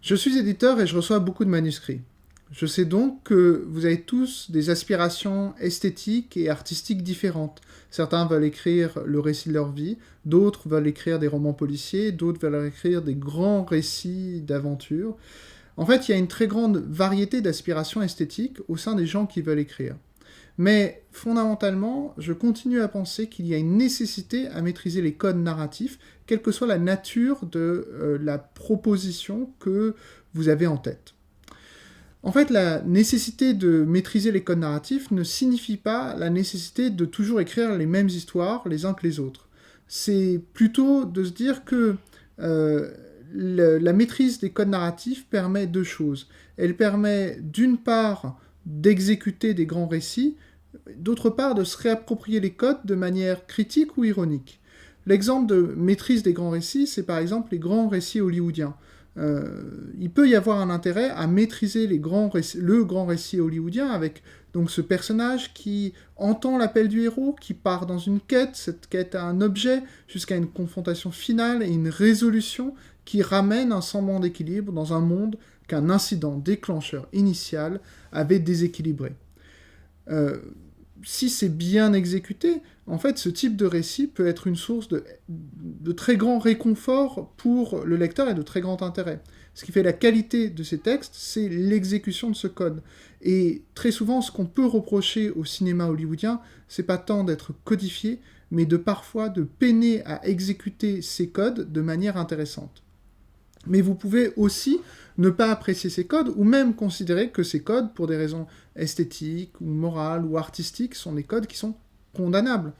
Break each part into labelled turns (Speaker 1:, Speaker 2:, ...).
Speaker 1: Je suis éditeur et je reçois beaucoup de manuscrits. Je sais donc que vous avez tous des aspirations esthétiques et artistiques différentes. Certains veulent écrire le récit de leur vie, d'autres veulent écrire des romans policiers, d'autres veulent écrire des grands récits d'aventure. En fait, il y a une très grande variété d'aspirations esthétiques au sein des gens qui veulent écrire. Mais fondamentalement, je continue à penser qu'il y a une nécessité à maîtriser les codes narratifs, quelle que soit la nature de la proposition que vous avez en tête. En fait, la nécessité de maîtriser les codes narratifs ne signifie pas la nécessité de toujours écrire les mêmes histoires les uns que les autres. C'est plutôt de se dire que la maîtrise des codes narratifs permet deux choses. Elle permet d'une part d'exécuter des grands récits, d'autre part de se réapproprier les codes de manière critique ou ironique. L'exemple de maîtrise des grands récits, c'est par exemple les grands récits hollywoodiens. Il peut y avoir un intérêt à maîtriser le grand récit hollywoodien avec donc ce personnage qui entend l'appel du héros, qui part dans une quête, cette quête a un objet, jusqu'à une confrontation finale et une résolution qui ramène un semblant d'équilibre dans un monde qu'un incident déclencheur initial avait déséquilibré. Si c'est bien exécuté, en fait, ce type de récit peut être une source de très grand réconfort pour le lecteur et de très grand intérêt. Ce qui fait la qualité de ces textes, c'est l'exécution de ce code. Et très souvent, ce qu'on peut reprocher au cinéma hollywoodien, c'est pas tant d'être codifié, mais parfois de peiner à exécuter ces codes de manière intéressante. Mais vous pouvez aussi ne pas apprécier ces codes, ou même considérer que ces codes, pour des raisons esthétiques, ou morales, ou artistiques, sont des codes qui sont condamnables.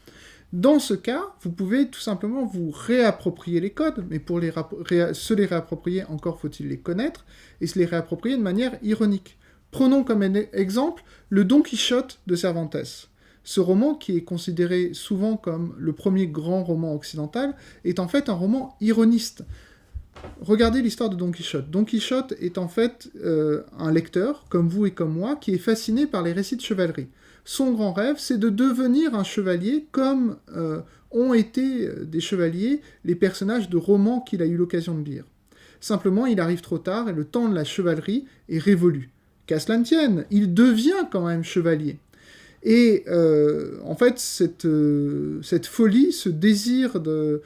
Speaker 1: Dans ce cas, vous pouvez tout simplement vous réapproprier les codes, mais pour se les réapproprier, encore faut-il les connaître, et se les réapproprier de manière ironique. Prenons comme exemple le Don Quichotte de Cervantes. Ce roman, qui est considéré souvent comme le premier grand roman occidental, est en fait un roman ironiste. Regardez l'histoire de Don Quichotte. Don Quichotte est en fait un lecteur, comme vous et comme moi, qui est fasciné par les récits de chevalerie. Son grand rêve, c'est de devenir un chevalier comme ont été des chevaliers les personnages de romans qu'il a eu l'occasion de lire. Simplement, il arrive trop tard et le temps de la chevalerie est révolu. Qu'à cela ne tienne, il devient quand même chevalier. Et en fait, cette folie, ce désir de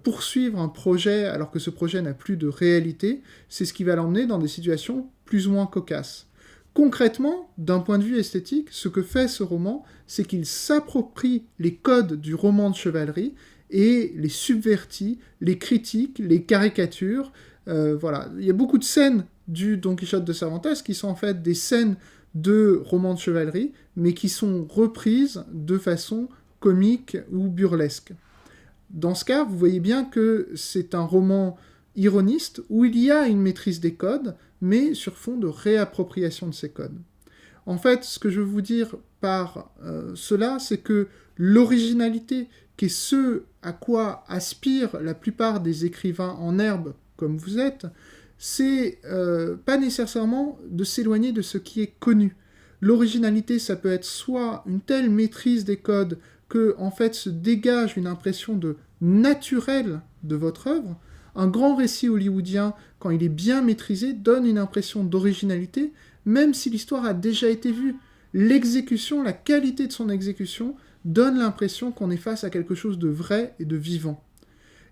Speaker 1: poursuivre un projet alors que ce projet n'a plus de réalité, c'est ce qui va l'emmener dans des situations plus ou moins cocasses. Concrètement, d'un point de vue esthétique, ce que fait ce roman, c'est qu'il s'approprie les codes du roman de chevalerie et les subvertit, les critique, les caricature. Voilà. Il y a beaucoup de scènes du Don Quichotte de Cervantes qui sont en fait des scènes de romans de chevalerie, mais qui sont reprises de façon comique ou burlesque. Dans ce cas, vous voyez bien que c'est un roman ironiste où il y a une maîtrise des codes, mais sur fond de réappropriation de ces codes. En fait, ce que je veux vous dire par cela, c'est que l'originalité, qui est ce à quoi aspirent la plupart des écrivains en herbe, comme vous êtes, c'est pas nécessairement de s'éloigner de ce qui est connu. L'originalité, ça peut être soit une telle maîtrise des codes que, en fait, se dégage une impression de naturel de votre œuvre. Un grand récit hollywoodien, quand il est bien maîtrisé, donne une impression d'originalité, même si l'histoire a déjà été vue. L'exécution, la qualité de son exécution, donne l'impression qu'on est face à quelque chose de vrai et de vivant.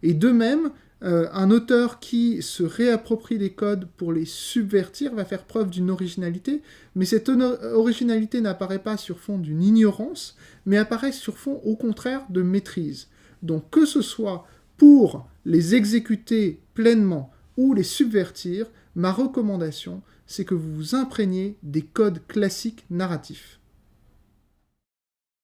Speaker 1: Et de même, un auteur qui se réapproprie les codes pour les subvertir va faire preuve d'une originalité, mais cette originalité n'apparaît pas sur fond d'une ignorance, mais apparaît sur fond, au contraire, de maîtrise. Donc que ce soit pour les exécuter pleinement ou les subvertir, ma recommandation, c'est que vous vous imprégniez des codes classiques narratifs.